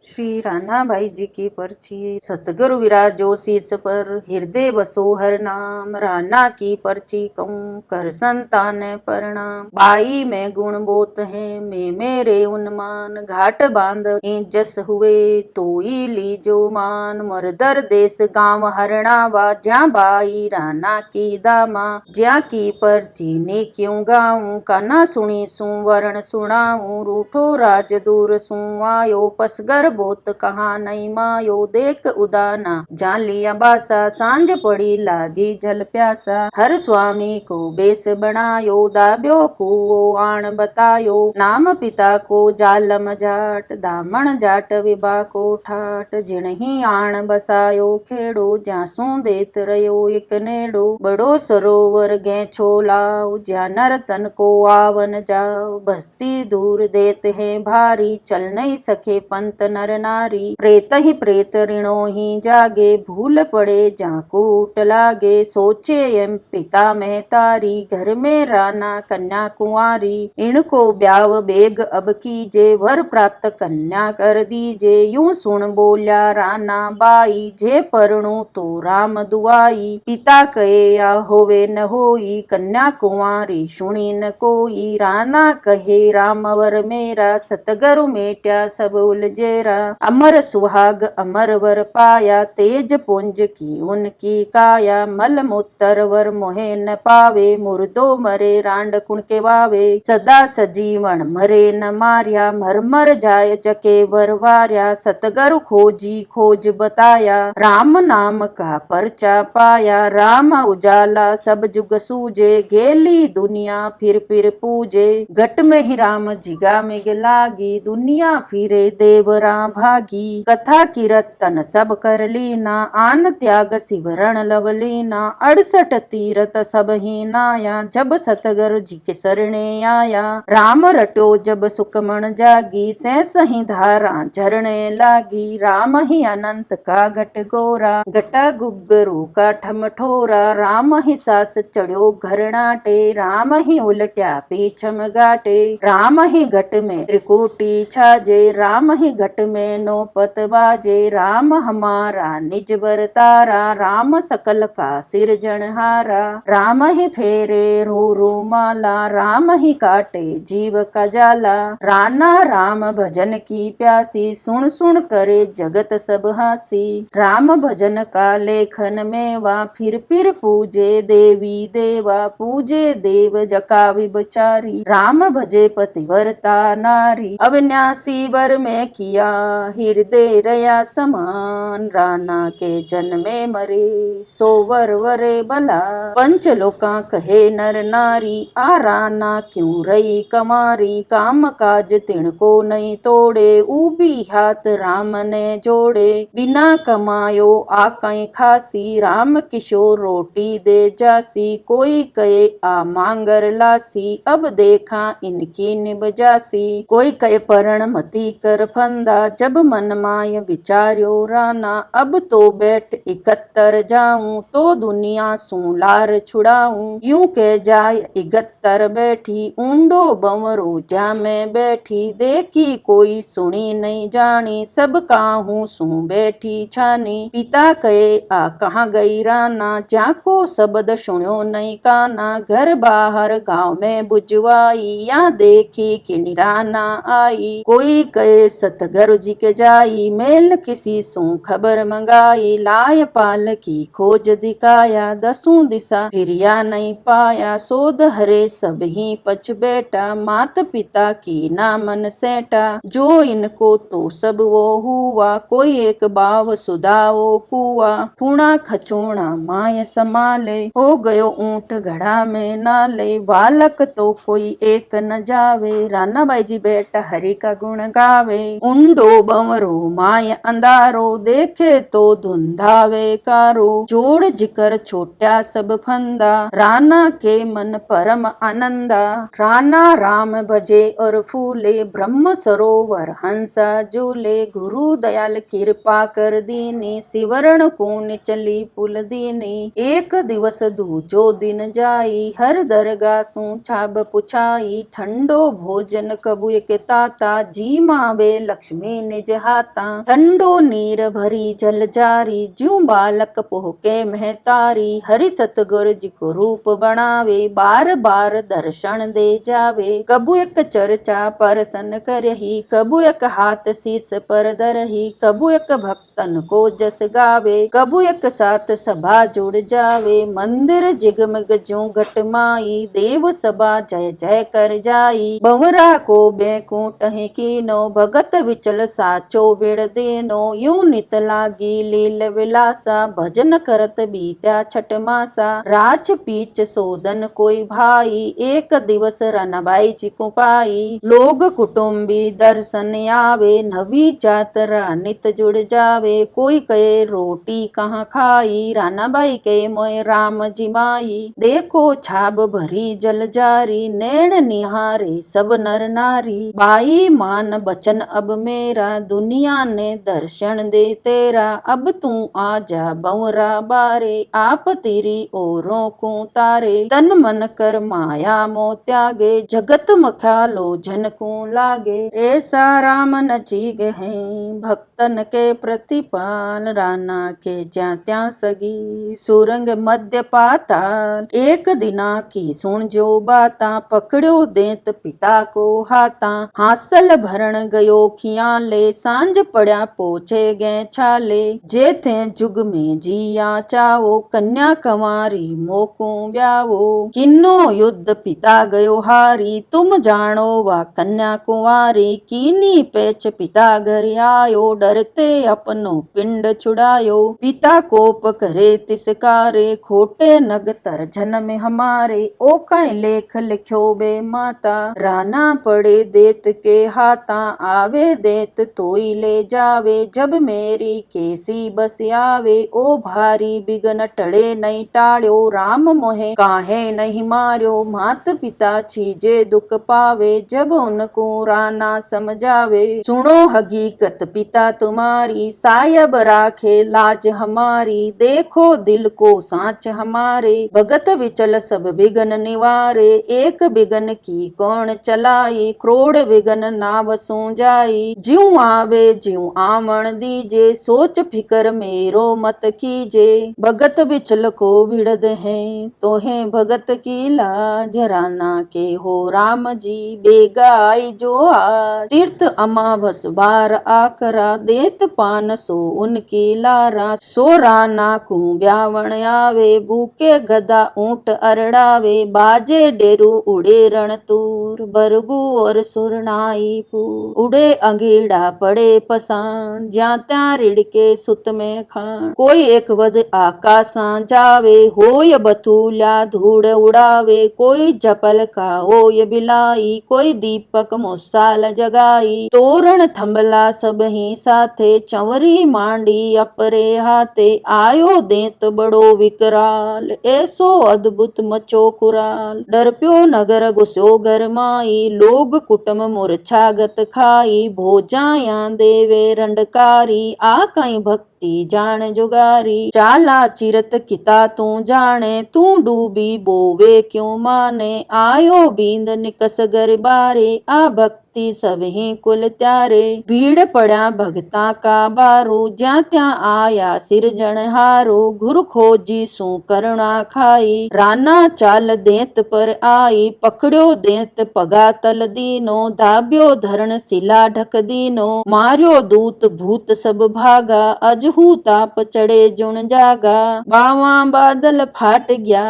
श्री रानाभाई जी की पर्ची। सतगुरु विराजो शीस पर, हृदय बसो हर नाम। राना की पर्ची कहूँ कर संतान प्रणाम। बाई में गुण बोत है, मैं मेरे उन्मान। घाट बांध जस हुए, तोई लीजो मान। मरदर देश गांव हरणावा, ज्या बाई राना की दामा। ज्या की पर्ची ने क्यों गाऊं, काना सुनी सुवर्ण सुनाऊं। रूठो राज दूर सु आयो, पसगर बोत कहा नहीं मायो। देख उदाना जान लिया बासा, सांझ पड़ी लागी जल प्यासा। हर स्वामी को बेस बनायो, दाब्यो कुओ आण बतायो। नाम पिता को जालम जाट, दामण जाट विभा को ठाट। जिण ही आण बसायो खेड़ो, ज्यासू देत रयो एक नेड़ो। बड़ो सरोवर गे छोलाओ, ज्या नर तन को आवन जाओ। बस्ती दूर देत है भारी, चल नहीं सके पंत नर नारी। प्रेत ही प्रेत ऋणो ही जागे, भूल पड़े जाकूट लागे। सोचे एम पिता महतारी, घर में राना कन्या कुंवारी। इनको ब्याव बेग अब कीजे, वर प्राप्त कन्या कर दीजे। यूं सुन बोल्या राना बाई, जे परणु तो राम दुआई। पिता कहे या होवे न होई, कन्या कुंवारी सुनी न कोई। राना कहे राम वर मेरा, सतगुरु मेट्या सब उलझेरा। अमर सुहाग अमर वर पाया, तेज पुंज की उनकी काया। मल मूत्र वर मोहे न पावे, मुर्दो मरे रांड कुण के वावे। सदा सजीवन मरे न मार्या, मर मर जाय जके वर वार्या। सतगुरु खोजी खोज बताया, राम नाम का परचा पाया। राम उजाला सब जुग सूझे, गेली दुनिया फिर पूजे। घट में ही राम जिगा में लागी, दुनिया फिरे देवरा भागी। कथा कीर्तन सब कर लीना, आन त्याग सिवरण लवलीना। 68 तीरथ सब ही नाया, जब सतगुरु जी के सरणे आया। राम रटो जब सुकमण जागी, से सही धारा झरने लागी। राम ही अनंत का घट गोरा, घटा गुग्गरू का ठमठोरा। राम ही सास चढ़ो घरनाटे, राम ही उलट्या पीछम गाटे। राम ही घट में त्रिकुटी छाजे, राम ही घट में नौपत बाजे। राम हमारा निज बरतारा, राम सकल का सिरजनहारा। राम ही फेरे रो रो माला, राम ही काटे जीव का जाला। राना राम भजन की प्यासी, सुन सुन करे जगत सब हासी। राम भजन का लेखन मेवा, फिर पूजे देवी देवा। पूजे देव जका विचारी, राम भजे पतिव्रता नारी। अविनाशी वर में किया, हृदय रया समान। राना के जन्मे मरे, सो वर वरे भला। पंचलोका कहे नर नारी, आ राना क्यों रही कमारी। काम काज तिनको नहीं तोड़े, ऊबी हाथ राम ने जोड़े। बिना कमायो आकाई खासी, राम किशोर रोटी दे जासी। कोई कहे आ मांगर लासी, अब देखा इनकी निब जासी। कोई कहे परण मती कर फंदा, जब मन माय विचार्यो राना। अब तो बैठ 71 जाऊं, तो दुनिया सू लार छुड़ाऊं। यूं के जाय 71 बैठी, ऊंडो बंवरो जा में बैठी। देखी कोई सुनी नहीं जानी, सब काहू सू बैठी छानी। पिता कहे आ कहाँ गई राना, जाको शब्द सुनो नहीं काना। घर बाहर गांव में बुझवाई, या देखी कि निराना आई। कोई कहे सतगुरु जी के जाई, मेल किसी सू खबर मंगाई। लाय पाल की खोज दिखाया, दसों दिशा फिरिया नहीं पाया। सोध हरे सब ही पछ बेटा, मात पिता की ना मन सेटा। जो इनको तो सब वो हुआ, कोई एक बाव सुधाओ कुआ। फूणा खचोणा माय संभाले, हो गयो ऊंट घड़ा में नाले। बालक तो कोई एक न जावे, रानाबाई जी बेटा हरि का गुण गावे। ऊंडो बंवरो माय अंधारो, देखे तो धुंधावे कारो। जोड़ जिकर छोट्या सब फंदा, राना के मन परम आनंदा। राना राम भजे और फूले, ब्रह्म सरोवर हंसा झूले। गुरु दयाल कृपा कर दीनी, सिवरण पूर्ण चली पुल दीनी। एक दिवस दूजो दिन जाई, हर दरगाह सू छाब पुछाई। ठंडो भोजन कबू के ताता, जी मावे लक्ष्मी स्वामी निज हाथा। ठंडो नीर भरी जल जारी ज्यों बालक पोहके महतारी। हरि सतगुर जी को रूप बनावे बार बार दर्शन दे जावे। कबू एक चर्चा परसन करही कबू एक हाथ शीस पर धरही। कबू एक भक्तन को जस गावे कबू एक साथ सभा जुड़ जावे। मंदिर जिगमग ज्यों घट माई देव सभा जय जय कर जाई। बवरा को बैकुंठ है कीनो भगत विचल साचो बिड़ देनो। यूं नित लागी लील विलासा भजन करत बीत्या छठ मासा। राज पीच सोदन कोई भाई एक दिवस रनबाई चिकु पाई। लोग कुटुंबी दर्शन आवे नवी जातरा नित जुड़ जावे। कोई कहे रोटी कहाँ खाई रानाबाई के मोय राम जी माई। देखो छाब भरी जल जारी नैन निहारे सब नर नारी। बाई मान बचन अब मेरा दुनिया ने दर्शन दे तेरा। अब तू आजा बंवरा बारे आप तेरी ओरों को तारे। तन मन कर माया मोह त्यागे जगत मख्यालो जन को लागे। ऐसा राम नचीग है भक्तन के प्रतिपाल। राना के ज्या त्या सगी सुरंग मध्य पाताल। एक दिना की सुन जो बाता पकड़ो देत पिता को हाथा। हासल भरण गयो खियाले सांझ पड़ा पोछे गए छाले। जे थे जुग में जिया चावो कन्या कंवारी मोको ब्यावो। किन्नो युद्ध पिता गयो हारी तुम जानो वा कन्या कुंवारी। कीनी पेच पिता घर आयो डरते अपनो पिंड छुड़ायो। पिता कोप करे तिसकारे खोटे नग तर जन्म हमारे। ओ कई लेख लिख्यो बे माता राना पड़े देत के हाथा। आवे देत तोई ले जावे जब मेरी केसी बस आवे। ओ भारी बिगन टले नहीं टाड़्यो राम मोहे काहे नहीं मार्यो। मात पिता छीजे दुख पावे जब उनको राना समझावे। सुनो हकीकत पिता तुम्हारी सायब राखे लाज हमारी। देखो दिल को सांच हमारे भगत विचल सब बिगन निवारे। एक बिगन की कौन चलाई क्रोड़ बिगन नाव सो जाई। ज्यों आवे ज्यों आमण दीजे सोच फिकर मेरो मत कीजे। भगत विचल को भिड़द है तो है भगत की लाज। राना के हो राम जी बेगा आई जो आज। तीर्थ अमावस बार आकरा देत पान सो उनकी लारा। सो राना को ब्यावण आवे भूखे गदा ऊंट अरड़ावे। बाजे डेरू उड़े रणतूर बरगू और सुरनाई पूर। उड़े अंगीड़ा पड़े पसान ज्यां त्यां रिड़ के सुत में खान। कोई एक वद आकाशां जावे होय बथूल्या धूड़ उड़ावे। कोई जपल का होय बिलाई कोई दीपक मुसाल जगाई। तोरण थंबला सब ही साथे चंवरी मांडी अपरे हाथे। आयो देत बड़ो विकराल ऐसो अद्भुत मचो कुराल। डर प्यो नगर घुस्यो घर माई लोग कुटुम मूर्छागत खाई। भोजाया देवे रंडकारी आ कई भक्ति जान जुगारी। चाला चिरत किता तू जाने तू डूबी बोवे क्यों माने। आयो बींद निकस गरबारे आ भक्ति सब ही कुल त्यारे। भीड़ पड़ा भगता का बारू ज्या त्या आया सिरजन हारो। घुर खोजी सू करुणा खाई राना चाल देत पर आई। पकड़ो देत पगा तल दीनो दाब्यो धरण शिला ढक दीनो। मार्यो दूत भूत सब भागा अजहू ताप चढ़े जुण जागा। बावा बादल फाट गया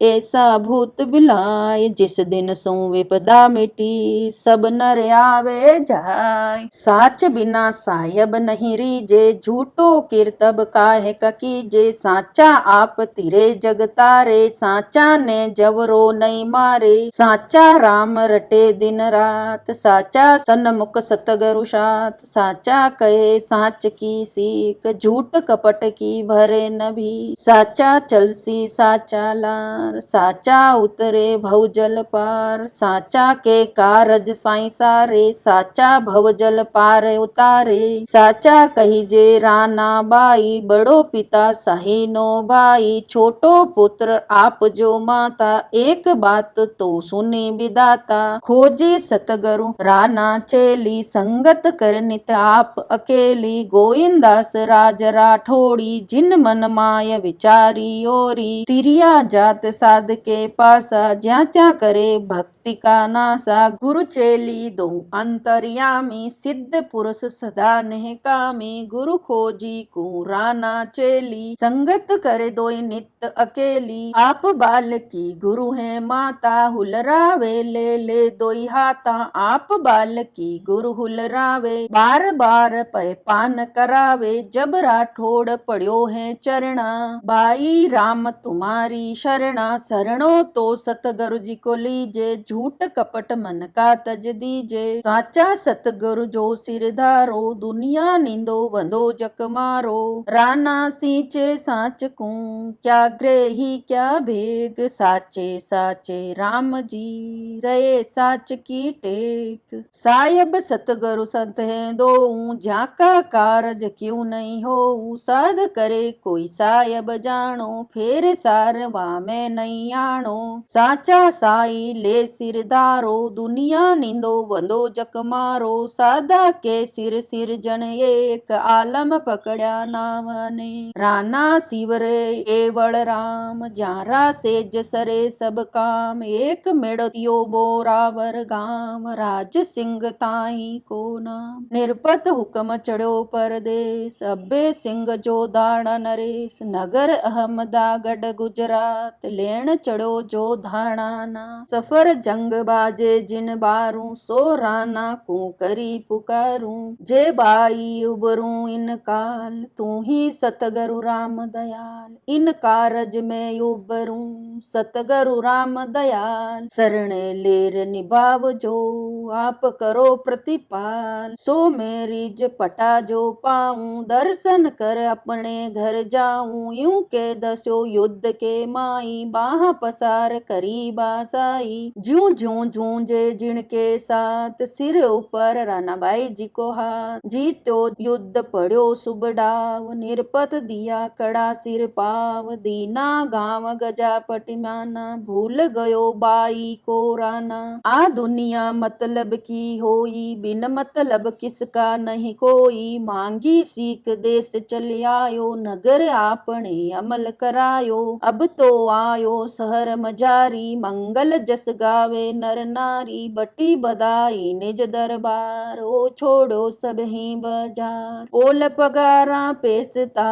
ऐसा भूत बिलाय। जिस दिन सो विपदा मिटी सब नर आवे जाय। साच बिना सायब नहीं रीजे झूठो कीर्तब काहे कीजे। साचा आप तिरे जग तारे साचा ने जवरो नहीं मारे। साचा राम रटे दिन रात साचा सन्मुख सतगुरु साथ। साचा कहे साच की सीख झूठ कपट की भरे नभी। साचा चलसी साचा लार, साचा उतरे भवजल पार। साचा के कारज साई सारे, साचा भवजल पार उतारे। साचा कहिजे राना बाई, बड़ो पिता सहीनो भाई। छोटो पुत्र आप जो माता, एक बात तो सुनी विदाता। खोजे सतगुरु राना चेली, संगत कर नित आप अकेली। गोविंदास राज राठौड़ी, जिन मन माय विचारी ओरी। तिरिया जात साध के पासा, ज्या त्या करे भक्ति का नासा। गुरु चेली दो अंतर्यामी, सिद्ध पुरुष सदा नेह कामी। गुरु खोजी को राना चेली, संगत करे दोई नित अकेली। आप बाल की गुरु है माता, हुलरावे ले दोई हाथा। आप बाल की गुरु हुलरावे, बार बार पय पान करावे। जब राठौड़ पड़्यो है चरणा, बाई राम तुम्हारी शरणा। शरणो तो सतगुरु जी को लीजे, झूठ कपट मन का तज दीजे। साचा सतगुरु जो सिर धारो, दुनिया नींदो बंधो जक मारो। राना सींचे साच को, क्या ग्रेही क्या भेग। साचे साचे राम जी, रहे साच की टेक। सायब सतगुरु संत है दो, झाका कारज क्यों नहीं हो। साध करे कोई सायब जानो, फेर सारवा में नहीं आनो। साचा साई ले सिर धारो, दुनिया नींदो बंधो जक मारो। साधा के सिर सिर जन एक, आलम पकड़ा नाम ने। राना शिवरे एवड़ राम, जारा से जसरे सब काम। एक मेड़तियो बोरावर गाम, राज सिंह ताही को नाम। निरपत हुक्म चढ़ो परदेस, अब्बे सिंह जो दाड़ा नरेश। नगर अहमदागढ़ गुजरात, लेन चढ़ो जो धाणाना। सफर जंग बाजे जिन बारू, सो राना को करी पुकारू। जे बाई उबरू इन काल, तू ही सतगुरु राम दयाल। इन कारज में उबरू सतगुरु राम दयाल। शरण लेर निभाव जो, आप करो प्रतिपाल। सो मेरी पटा जो पाऊं, दर्शन कर अपने घर जाऊं। यूं के दसो युद्ध के माई, बाह पसार करी बासाई। ज्यों ज्यों जूझे जिनके साथ, सिर ऊपर रानाबाई जी को हाथ। जीतो युद्ध पड़ो शुभ डाव, निरपत दिया कड़ा सिर पाव। दीना गांव गजा पटिमाना, भूल गयो बाई को राना। आ दुनिया मतलब की होई, बिन मतलब किसका नहीं कोई। मांगी सीख देश चल आयो, नगर आपने अमल करायो। अब तो आयो शहर मजारी, मंगल जस गावे नर नारी। बटी बधाई निज दरबार, ओ छोड़ो सब ही बाजार। ओल पगारा पेशता,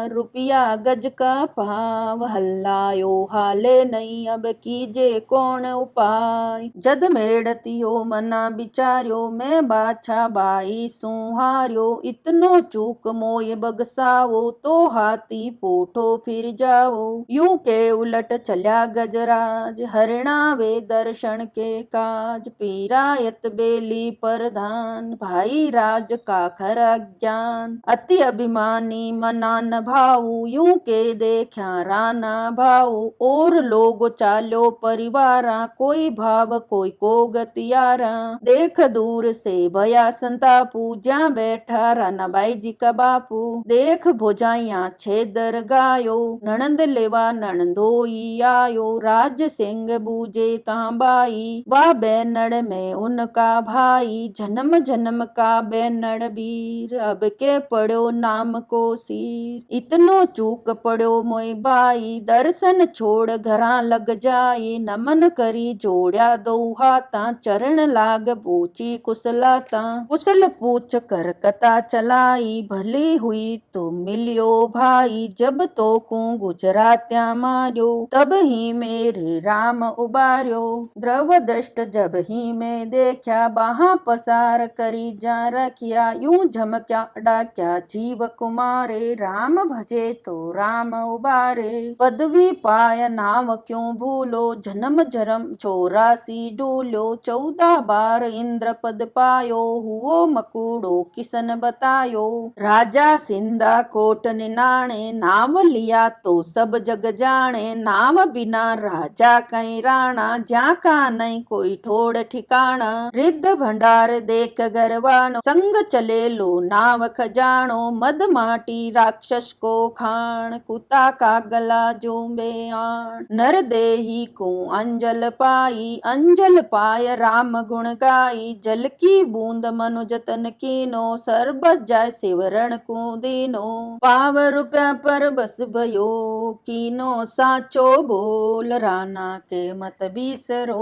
रुपया गज का भाव। हल्लायो हाले नहीं, अब कीजे कौन उपाय। जद मेड़तियो मना बिचार्यो, मैं बाछा बाई सुहार्यो। इतनो चूक मोय बगसावो, तो हाथी पोठो फिर जाओ। यूं के उलट चल्या गजराज, हरिणावे दर्शन के काज। पीरायत बेली प्रधान, भाई राज का खरा ज्ञान। अति अभिमानी मना न भाऊ, यूं के देखा राना भाऊ। और लोग चालो परिवारा, कोई भाव कोई को गतियारा। देख दूर से भया संतापू, जा बैठा रानाबाई जी का बापू। देख भुजाइया छेदर गायो, नणंद लेवा नणंदोई आयो। राज सिंह बूझे कहाँ बाई, वह बैनड़ में उनका भाई। जन्म जन्म का बैनड़ वीर, अब के पड़ो नाम को सिर। इतनो चूक पड़ो मोय बाई, दर्शन छोड़ घरा लग जाई। नमन करी जोड़ा दो हाथा, चरण लाग पूछी कुशलाता। कुशल पूछ कर कथा चलाई, भली हुई तो मिलियो भाई। जब तो को गुजरात्या मार्यो, तब ही मेरे राम उबार्यो। द्रव दृष्ट जब ही मैं देखा, बाहा पसार करी जा रखिया, यूं झमक्या डाक्या जीव कुमारे, राम भजे तो राम उबारे। पदवी पाय नाम क्यों भूलो, जन्म जन्म 84 डूलो, 14 बार इंद्र पद पायो, हुओ मकुड़ो किसन बतायो। राजा सिंधा कोट निनाणे, नाम लिया तो सब जग जाने, नाम बिना राजा कहीं राणा, ज्या का नहीं कोई ठोड़ ठिकाना। रिद्ध भंडार देख गरवानो, संग चले लो नाव खजानो, मद माटी राक्षस को खान, कुता का गला जूबे आन। नर देही को अंजल पाई, अंजल पाय राम गुण गाई, जल की बूंद मनुज तन कीनो, सरबत जाय सिवरण को दीनो। पाव रुपया पर बस भयो, कीनो साचो बोल, राना के मत बिसरो,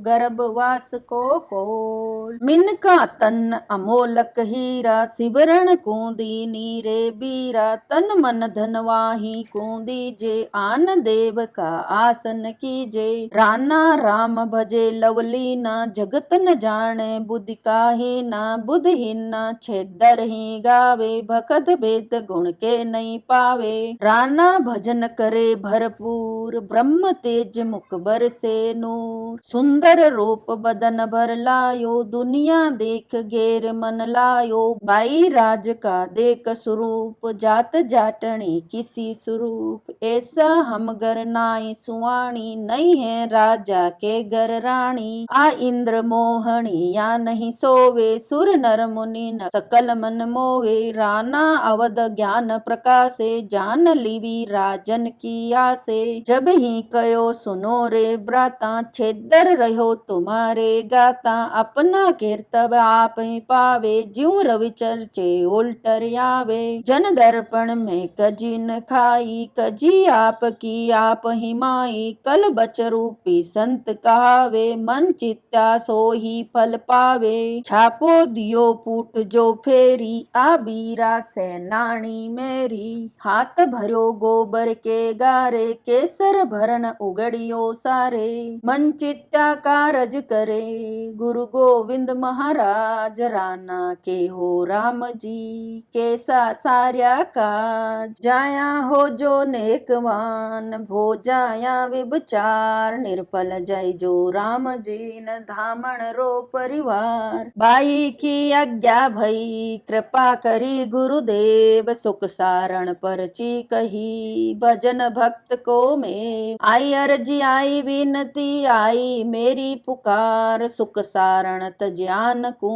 गर्भवास को कोल। मिनका तन अमोलक हीरा, सिवरण को दीनी रे बीरा, तन मन धनवाही को दीजे, आन देव का आसन कीजे। राना राम भजे लवलीना, जगत न जाने बुद्धि काहे ना, बुद्धहीन छेदर ही गावे, भकत भेद गुण के नहीं पावे। राना भजन करे भरपूर, ब्रह्म तेज मुख बर से नूर, सुंदर रूप बदन भर लायो, दुनिया देख गेर मन लायो। बाई राज का देख स्वरूप, जात जाटनी किसी स्वरूप, ऐसा हम घर नाई सुवाणी, नहीं है राजा के घर रानी। आ इंद्र मोहनी या नहीं सोवे, सुर नर मुनि न सकल मन मोहे। राना अवध ज्ञान प्रकाशे, जान लीवी राजन की आसे। जब ही कयो सुनो रे ब्राता, छेदर रहो तुम्हारे गाता, अपना कीर्तब आप ही पावे, ज्यों रवि चर्चे उल्टर आवे। जन दर्पण में कजी न खाई, कजी आप की आप ही माई, कल बच रूपी संत कहावे, मन चित्ता सो ही फल पावे। छापो दियो पूट जो फेरी, आ बीरा सेनानी मेरी, हाथ भर्यो गोबर के गारे, केसर भरन उगड़ियो सारे। मन चित्ता कारज करे, गुरु गोविंद महाराज, राना के हो राम जी, कैसा सार्या काज। जाया हो जो नेकवान, भो जाया विभचार, निर्पल जय जो राम जी न धामण रो परिवार। बाई की आज्ञा भई, कृपा करी गुरुदेव, सुख सारण परची कही, भजन भक्त को में। आई अर्जी आई विनती आई, मेरी पुकार, सुख सारण तज्ञान को,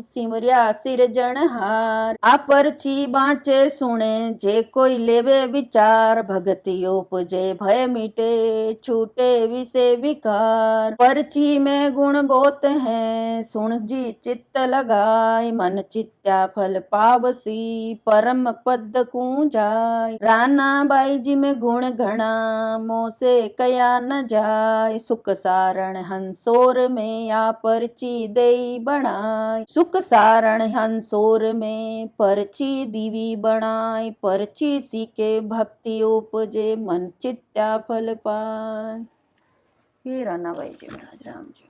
सिमरिया सिरजनहार। आ परची बाँचे सुने, जे कोई लेवे विचार, भगति उपजे भय मिटे, छूटे विषे विकार। परची में गुण बहुत है, सुन जी चित्त लगाय, मन चित्या फल पावसी, परम पद को जाय। राना बाई जी में गुण घना, मोसे कया न जाय, सुख सारण हंसोर में, या परची देई बनाय। सुख सारण हंसोर में, परची दीवी बनाय, परची सीके भक्ति उपजे, मन चित्या फल पाय। हे राना बाई जी महाराज राम जी।